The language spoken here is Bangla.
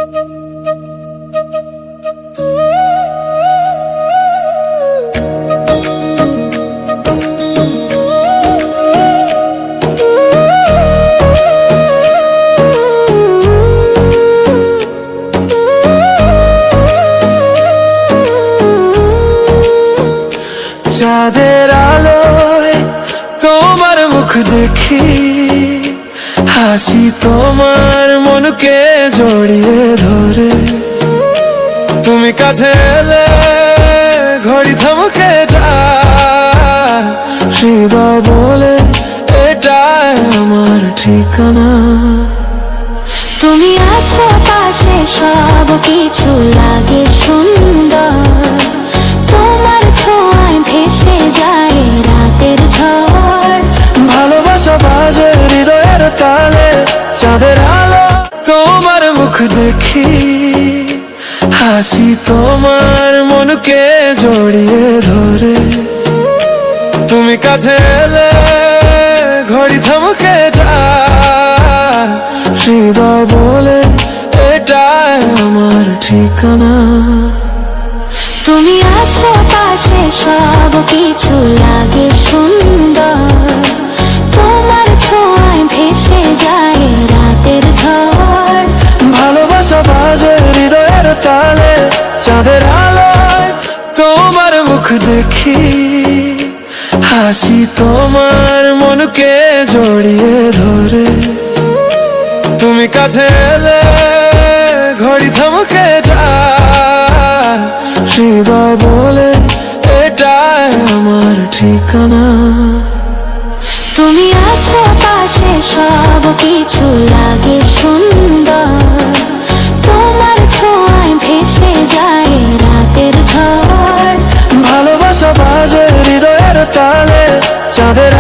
চাঁদের আলোয় তোমার মুখ দেখি, হাসি তোমার মনকে জড়িয়ে ধরে। তুমি কাছে এলে ঘড়ি থমকে যায়, হৃদয় বলে এটাই আমার ঠিকানা। তুমি আছো পাশে, সব কিছু লাগে সুন্দর। তোমার ছোঁয়ায় ভেসে যায় রাতের ঝড়। ভালোবাসা বাজে হৃদয়ের তালে, চাঁদের আলো তোমার মুখ দেখি, হাসি তোমার মনকে জড়িয়ে ধরে। তুমি কাছে এলে ঘড়ি থমকে যায়, হৃদয় বলে এটাই আমার ঠিকানা। তুমি আছো পাশে, সব কিছু লাগে সুন্দর। তোমার ছোঁয়ায় ভেসে যায় রাতের ঝড়। ভালোবাসা বাজে হৃদয়ের তালে, চাঁদের আলোয় তোমার মুখ দেখি, হাসি তোমার মনকে জড়িয়ে ধরে। তুমি কাছে এলে ঘড়ি থমকে যায়, হৃদয় বলে এটাই আমার ঠিকানা। তুমি আছো পাশে, সব কিছু লাগে সুন্দর। তোমার ছোঁয়ায় ভেসে যায় রাতের ঝড়। ভালোবাসা বাজে হৃদয়ের তালে, চাঁদের